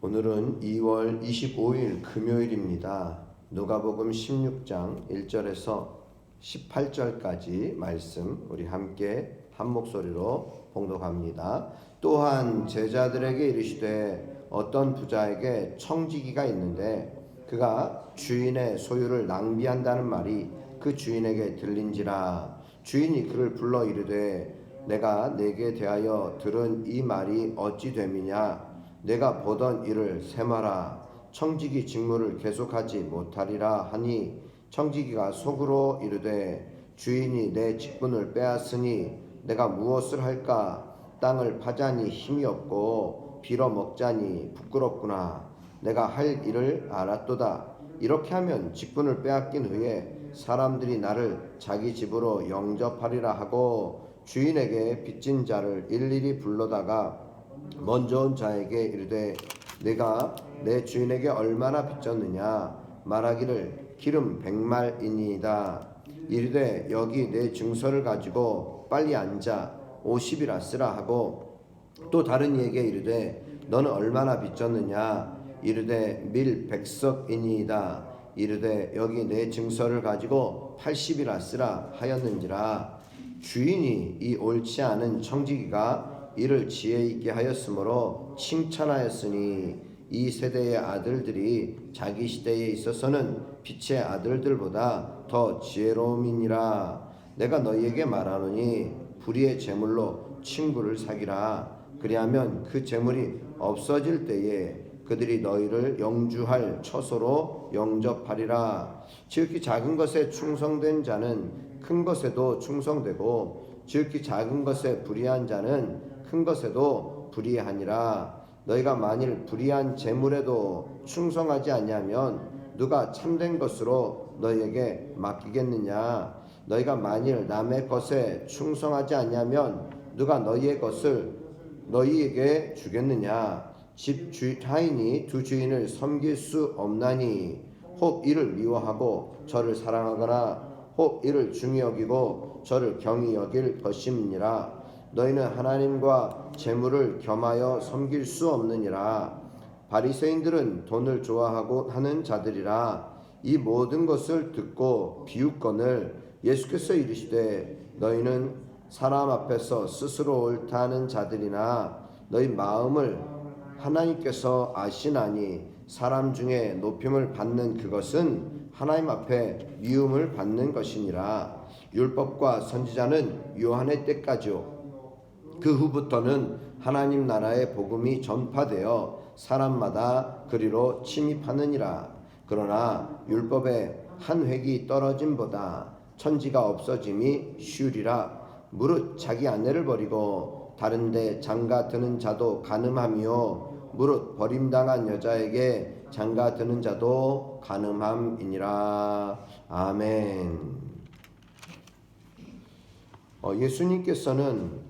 오늘은 2월 25일 금요일입니다. 누가복음 16장 1절에서 18절까지 말씀 우리 함께 한 목소리로 봉독합니다. 또한 제자들에게 이르시되 어떤 부자에게 청지기가 있는데 그가 주인의 소유를 낭비한다는 말이 그 주인에게 들린지라. 주인이 그를 불러 이르되 내가 네게 대하여 들은 이 말이 어찌 됨이냐. 내가 보던 일을 세마라. 청지기 직무를 계속하지 못하리라 하니 청지기가 속으로 이르되 주인이 내 직분을 빼앗으니 내가 무엇을 할까. 땅을 파자니 힘이 없고 빌어 먹자니 부끄럽구나. 내가 할 일을 알았도다. 이렇게 하면 직분을 빼앗긴 후에 사람들이 나를 자기 집으로 영접하리라 하고 주인에게 빚진 자를 일일이 불러다가 먼저 온 자에게 이르되 내가 내 주인에게 얼마나 빚졌느냐. 말하기를 기름 100말이니이다. 이르되 여기 내 증서를 가지고 빨리 앉아 50이라 쓰라 하고 또 다른 이에게 이르되 너는 얼마나 빚졌느냐. 이르되 밀 100석이니이다. 이르되 여기 내 증서를 가지고 80이라 쓰라 하였는지라. 주인이 이 옳지 않은 청지기가 이를 지혜 있게 하였으므로 칭찬하였으니 이 세대의 아들들이 자기 시대에 있어서는 빛의 아들들보다 더 지혜로움이니라. 내가 너희에게 말하노니 불의의 재물로 친구를 사기라. 그리하면 그 재물이 없어질 때에 그들이 너희를 영주할 처소로 영접하리라. 지극히 작은 것에 충성된 자는 큰 것에도 충성되고 지극히 작은 것에 불의한 자는 큰 것에도 불의하니라. 너희가 만일 불의한 재물에도 충성하지 아니하면 누가 참된 것으로 너희에게 맡기겠느냐. 너희가 만일 남의 것에 충성하지 아니하면 누가 너희의 것을 너희에게 주겠느냐. 집 하인이 두 주인을 섬길 수 없나니 혹 이를 미워하고 저를 사랑하거나 혹 이를 중히 여기고 저를 경히 여길 것임이니라. 너희는 하나님과 재물을 겸하여 섬길 수 없느니라. 바리새인들은 돈을 좋아하고 하는 자들이라. 이 모든 것을 듣고 비웃거늘 예수께서 이르시되 너희는 사람 앞에서 스스로 옳다 하는 자들이나 너희 마음을 하나님께서 아시나니 사람 중에 높임을 받는 그것은 하나님 앞에 미움을 받는 것이니라. 율법과 선지자는 요한의 때까지요 그 후부터는 하나님 나라의 복음이 전파되어 사람마다 그리로 침입하느니라. 그러나 율법의 한 획이 떨어짐보다 천지가 없어짐이 쉬우리라. 무릇 자기 아내를 버리고 다른 데 장가 드는 자도 간음함이요 무릇 버림당한 여자에게 장가 드는 자도 간음함이니라. 아멘. 예수님께서는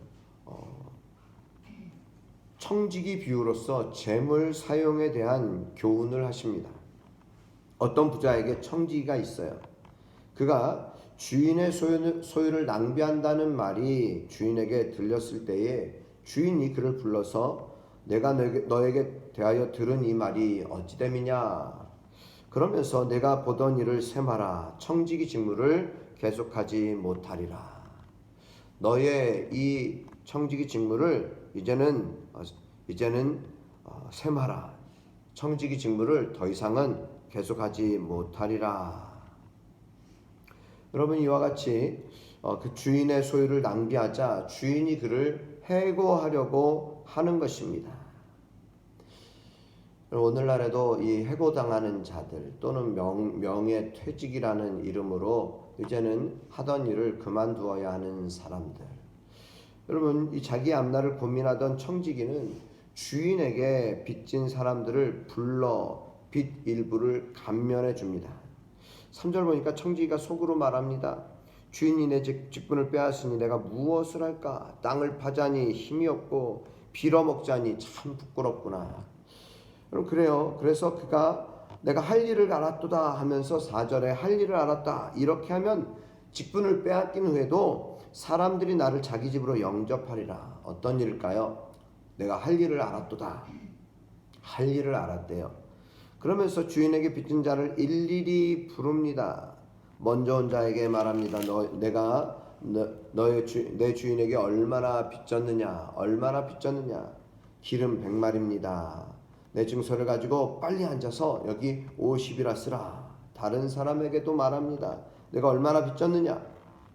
청지기 비유로서 재물 사용에 대한 교훈을 하십니다. 어떤 부자에게 청지기가 있어요. 그가 주인의 소유를 낭비한다는 말이 주인에게 들렸을 때에 주인이 그를 불러서 내가 너에게 대하여 들은 이 말이 어찌 됨이냐. 그러면서 내가 보던 일을 세마라. 청지기 직무를 계속하지 못하리라. 너의 이 청지기 직무를 이제는 세마라. 청지기 직무를 더 이상은 계속하지 못하리라. 여러분 이와 같이 그 주인의 소유를 낭비하자 주인이 그를 해고하려고 하는 것입니다. 오늘날에도 이 해고당하는 자들 또는 명예퇴직이라는 이름으로 이제는 하던 일을 그만두어야 하는 사람들. 여러분 이 자기 앞날을 고민하던 청지기는 주인에게 빚진 사람들을 불러 빚 일부를 감면해 줍니다. 3절 보니까 청지기가 속으로 말합니다. 주인이 내 직분을 빼앗으니 내가 무엇을 할까. 땅을 파자니 힘이 없고 빌어먹자니 참 부끄럽구나. 여러분 그래요. 그래서 그가 내가 할 일을 알았도다 하면서 4절에 할 일을 알았다. 이렇게 하면 직분을 빼앗긴 후에도 사람들이 나를 자기 집으로 영접하리라. 어떤 일일까요? 내가 할 일을 알았도다. 할 일을 알았대요. 그러면서 주인에게 빚진 자를 일일이 부릅니다. 먼저 온 자에게 말합니다. 내 주인에게 얼마나 빚졌느냐, 얼마나 빚졌느냐. 기름 100마리입니다. 내 증서를 가지고 빨리 앉아서 여기 50이라 쓰라. 다른 사람에게도 말합니다. 내가 얼마나 빚졌느냐.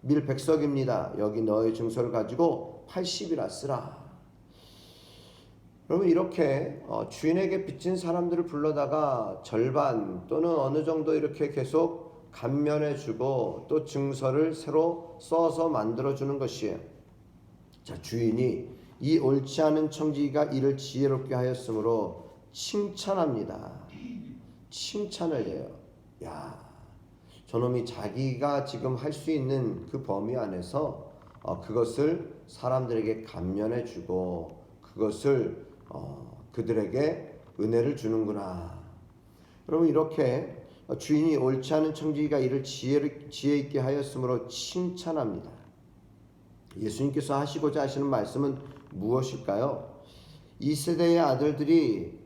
밀 100석입니다. 여기 너의 증서를 가지고 80이라 쓰라. 여러분, 이렇게 주인에게 빚진 사람들을 불러다가 절반 또는 어느 정도 이렇게 계속 감면해주고 또 증서를 새로 써서 만들어주는 것이에요. 자, 주인이 이 옳지 않은 청지기가 이를 지혜롭게 하였으므로 칭찬합니다. 칭찬을 해요. 야, 저놈이 자기가 지금 할 수 있는 그 범위 안에서 그것을 사람들에게 감면해주고 그것을 그들에게 은혜를 주는구나. 여러분, 이렇게 주인이 옳지 않은 청지기가 이를 지혜 있게 하였으므로 칭찬합니다. 예수님께서 하시고자 하시는 말씀은 무엇일까요? 이 세대의 아들들이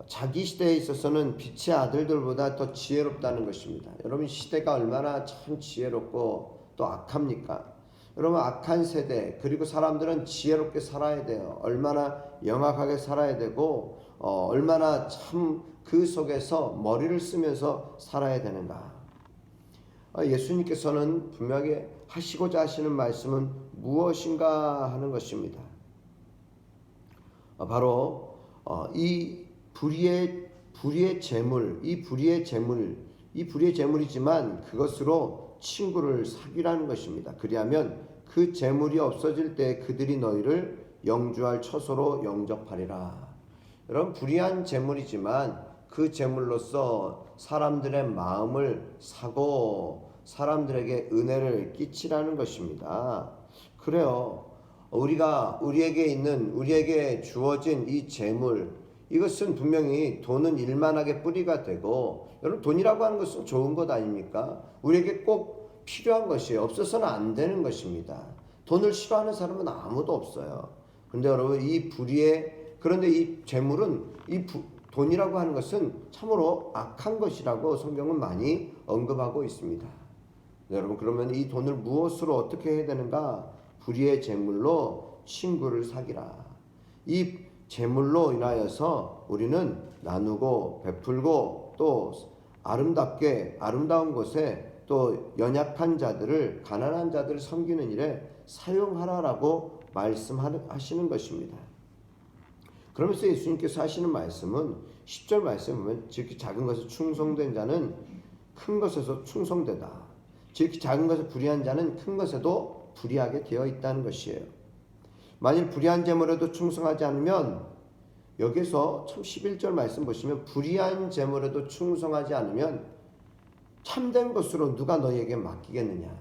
자기 시대에 있어서는 빛의 아들들보다 더 지혜롭다는 것입니다. 여러분, 시대가 얼마나 참 지혜롭고 또 악합니까? 여러분, 악한 세대, 그리고 사람들은 지혜롭게 살아야 돼요. 얼마나 영악하게 살아야 되고 얼마나 참 그 속에서 머리를 쓰면서 살아야 되는가. 예수님께서는 분명히 하시고자 하시는 말씀은 무엇인가 하는 것입니다. 바로 이 불의의 재물, 이 불의의 재물이지만 그것으로 친구를 사귀라는 것입니다. 그리하면 그 재물이 없어질 때 그들이 너희를 영주할 처소로 영접하리라. 여러분, 불의한 재물이지만 그 재물로서 사람들의 마음을 사고 사람들에게 은혜를 끼치라는 것입니다. 그래요. 우리에게 주어진 이 재물, 이것은 분명히 돈은 일만하게 뿌리가 되고, 여러분, 돈이라고 하는 것은 좋은 것 아닙니까? 우리에게 꼭 필요한 것이에요. 없어서는 안 되는 것입니다. 돈을 싫어하는 사람은 아무도 없어요. 근데 여러분, 그런데 이 재물은, 돈이라고 하는 것은 참으로 악한 것이라고 성경은 많이 언급하고 있습니다. 여러분, 그러면 이 돈을 무엇으로 어떻게 해야 되는가? 불의의 재물로 친구를 사귀라. 이 재물로 인하여서 우리는 나누고 베풀고 또 아름다운 곳에 또 연약한 자들을, 가난한 자들을 섬기는 일에 사용하라라고 말씀하시는 것입니다. 그러면서 예수님께서 하시는 말씀은 10절 말씀에 보면 지극히 작은 것에 충성된 자는 큰 것에서 충성되다. 지극히 작은 것에 불의한 자는 큰 것에도 불의하게 되어 있다는 것이에요. 만일 불의한 재물에도 충성하지 않으면, 여기서 참 11절 말씀 보시면 불의한 재물에도 충성하지 않으면 참된 것으로 누가 너희에게 맡기겠느냐.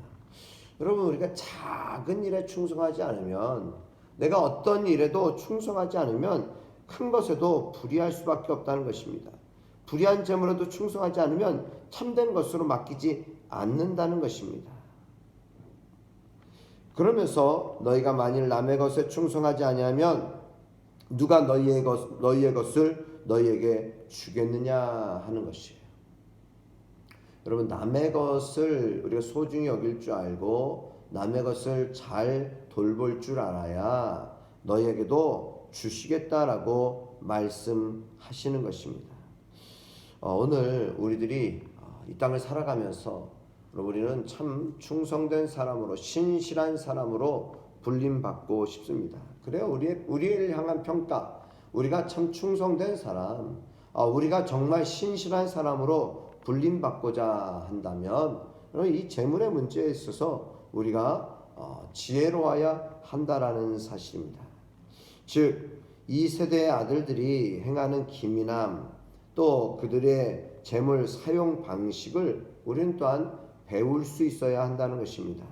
여러분, 우리가 작은 일에 충성하지 않으면, 내가 어떤 일에도 충성하지 않으면 큰 것에도 불의할 수밖에 없다는 것입니다. 불의한 재물에도 충성하지 않으면 참된 것으로 맡기지 않는다는 것입니다. 그러면서 너희가 만일 남의 것에 충성하지 아니하면 누가 너희의 것을 너희에게 주겠느냐 하는 것이에요. 여러분, 남의 것을 우리가 소중히 여길 줄 알고 남의 것을 잘 돌볼 줄 알아야 너희에게도 주시겠다라고 말씀하시는 것입니다. 오늘 우리들이 이 땅을 살아가면서 우리는 참 충성된 사람으로, 신실한 사람으로 불림받고 싶습니다. 그래요. 우리를 향한 평가, 우리가 참 충성된 사람, 우리가 정말 신실한 사람으로 불림받고자 한다면 이 재물의 문제에 있어서 우리가 지혜로워야 한다라는 사실입니다. 즉, 이 세대의 아들들이 행하는 기민함, 또 그들의 재물 사용 방식을 우리는 또한 배울 수 있어야 한다는 것입니다.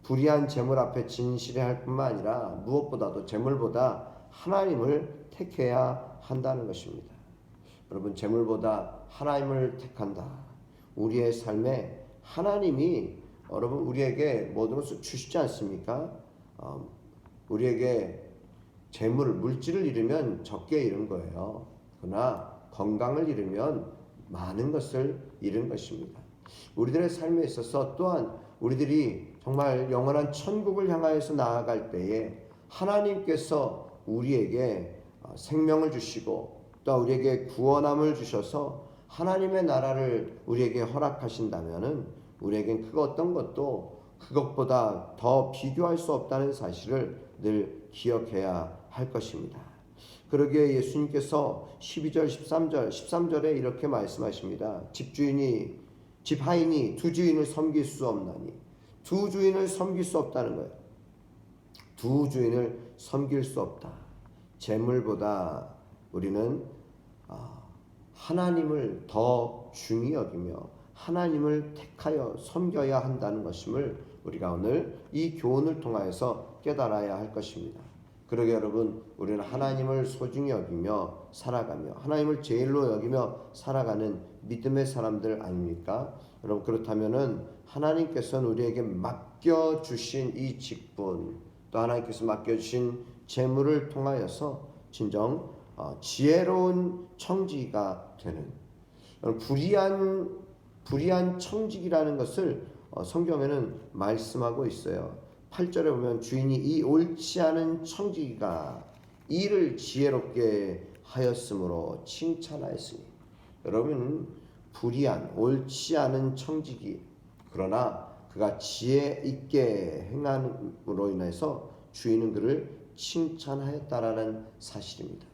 불의한 재물 앞에 진실해야 할 뿐만 아니라 무엇보다도 재물보다 하나님을 택해야 한다는 것입니다. 여러분, 재물보다 하나님을 택한다. 우리의 삶에 하나님이 여러분 우리에게 모든 것을 주시지 않습니까? 우리에게 재물, 물질을 잃으면 적게 잃은 거예요. 그러나 건강을 잃으면 많은 것을 잃은 것입니다. 우리들의 삶에 있어서 또한 우리들이 정말 영원한 천국을 향하여서 나아갈 때에 하나님께서 우리에게 생명을 주시고 또 우리에게 구원함을 주셔서 하나님의 나라를 우리에게 허락하신다면은 우리에겐 그 어떤 것도 그것보다 더 비교할 수 없다는 사실을 늘 기억해야 할 것입니다. 그러기에 예수님께서 12절, 13절에 이렇게 말씀하십니다. 집하인이 두 주인을 섬길 수 없나니, 두 주인을 섬길 수 없다는 거예요. 두 주인을 섬길 수 없다. 재물보다 우리는 하나님을 더 중히 여기며 하나님을 택하여 섬겨야 한다는 것임을 우리가 오늘 이 교훈을 통하여서 깨달아야 할 것입니다. 그러게 여러분, 우리는 하나님을 소중히 여기며 살아가며 하나님을 제일로 여기며 살아가는 믿음의 사람들 아닙니까? 여러분, 그렇다면은 하나님께서는 우리에게 맡겨주신 이 직분, 또 하나님께서 맡겨주신 재물을 통하여서 진정 지혜로운 청지기가 되는, 불의한 청지기라는 것을 성경에는 말씀하고 있어요. 8절에 보면 주인이 이 옳지 않은 청지기가 이를 지혜롭게 하였으므로 칭찬하였으니. 여러분, 불의한 옳지 않은 청지기, 그러나 그가 지혜 있게 행함으로 인해서 주인은 그를 칭찬하였다라는 사실입니다.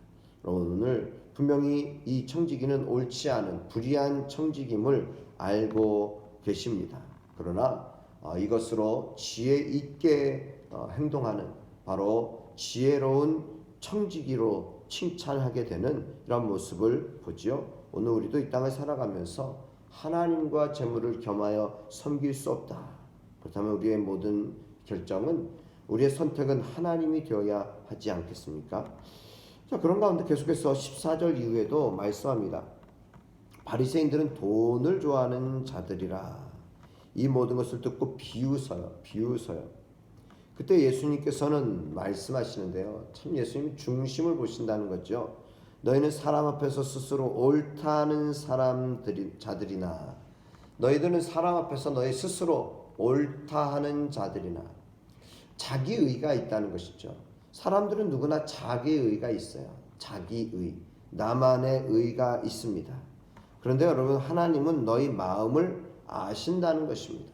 오늘 분명히 이 청지기는 옳지 않은 불의한 청지기임을 알고 계십니다. 그러나 이것으로 지혜 있게 행동하는 바로 지혜로운 청지기로 칭찬하게 되는 이런 모습을 보지요. 오늘 우리도 이 땅을 살아가면서 하나님과 재물을 겸하여 섬길 수 없다. 그렇다면 우리의 모든 결정은, 우리의 선택은 하나님이 되어야 하지 않겠습니까? 자, 그런 가운데 계속해서 14절 이후에도 말씀합니다. 바리새인들은 돈을 좋아하는 자들이라. 이 모든 것을 듣고 비웃어요. 그때 예수님께서는 말씀하시는데요. 참 예수님이 중심을 보신다는 거죠. 너희는 사람 앞에서 스스로 옳다는 자들이나, 너희들은 사람 앞에서 너희 스스로 옳다 하는 자들이나, 자기의가 있다는 것이죠. 사람들은 누구나 자기의가 있어요. 자기의, 나만의 의가 있습니다. 그런데 여러분, 하나님은 너희 마음을 아신다는 것입니다.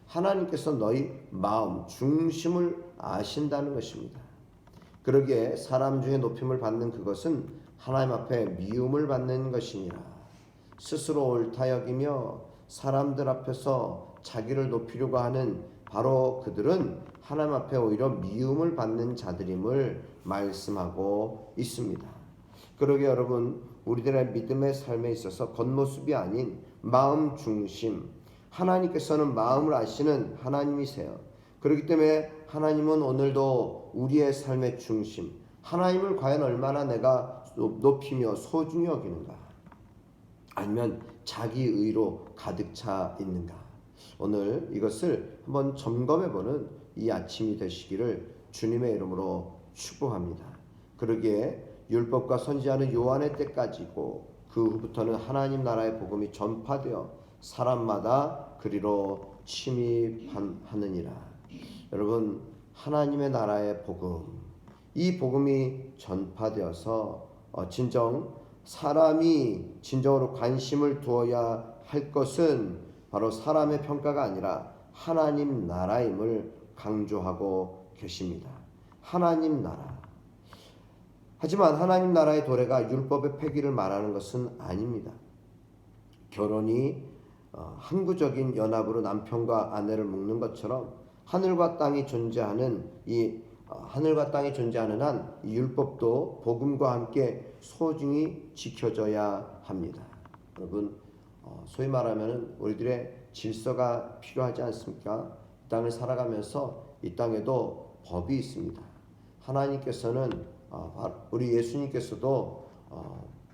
하나님께서 너희 마음 중심을 아신다는 것입니다. 그러기에 사람 중에 높임을 받는 그것은 하나님 앞에 미움을 받는 것이니라. 스스로 옳다 여기며 사람들 앞에서 자기를 높이려고 하는 바로 그들은 하나님 앞에 오히려 미움을 받는 자들임을 말씀하고 있습니다. 그러기에 여러분, 우리들의 믿음의 삶에 있어서 겉모습이 아닌 마음 중심, 하나님께서는 마음을 아시는 하나님이세요. 그렇기 때문에 하나님은 오늘도 우리의 삶의 중심, 하나님을 과연 얼마나 내가 높이며 소중히 여기는가, 아니면 자기 의로 가득 차 있는가. 오늘 이것을 한번 점검해보는 이 아침이 되시기를 주님의 이름으로 축복합니다. 그러기에 율법과 선지자는 요한의 때까지고 그 후부터는 하나님 나라의 복음이 전파되어 사람마다 그리로 침입하느니라. 여러분, 하나님의 나라의 복음, 이 복음이 전파되어서 사람이 진정으로 관심을 두어야 할 것은 바로 사람의 평가가 아니라 하나님 나라임을 강조하고 계십니다. 하나님 나라. 하지만 하나님 나라의 도래가 율법의 폐기를 말하는 것은 아닙니다. 결혼이 항구적인 연합으로 남편과 아내를 묶는 것처럼 하늘과 땅이 존재하는 한 이 율법도 복음과 함께 소중히 지켜져야 합니다. 여러분, 소위 말하면 우리들의 질서가 필요하지 않습니까? 이 땅을 살아가면서 이 땅에도 법이 있습니다. 하나님께서는 우리 예수님께서도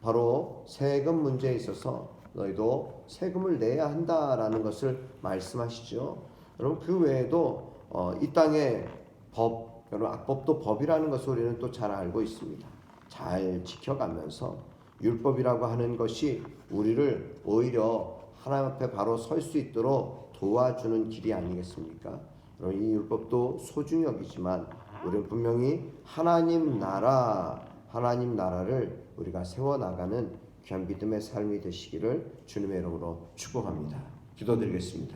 바로 세금 문제에 있어서 너희도 세금을 내야 한다라는 것을 말씀하시죠. 여러분, 그 외에도 이 땅의 법, 여러분, 악법도 법이라는 것을 우리는 또 잘 알고 있습니다. 잘 지켜가면서 율법이라고 하는 것이 우리를 오히려 하나님 앞에 바로 설 수 있도록 도와주는 길이 아니겠습니까? 이 율법도 소중히 여기지만 우리는 분명히 하나님 나라를 우리가 세워나가는 귀한 믿음의 삶이 되시기를 주님의 이름으로 축복합니다. 기도드리겠습니다.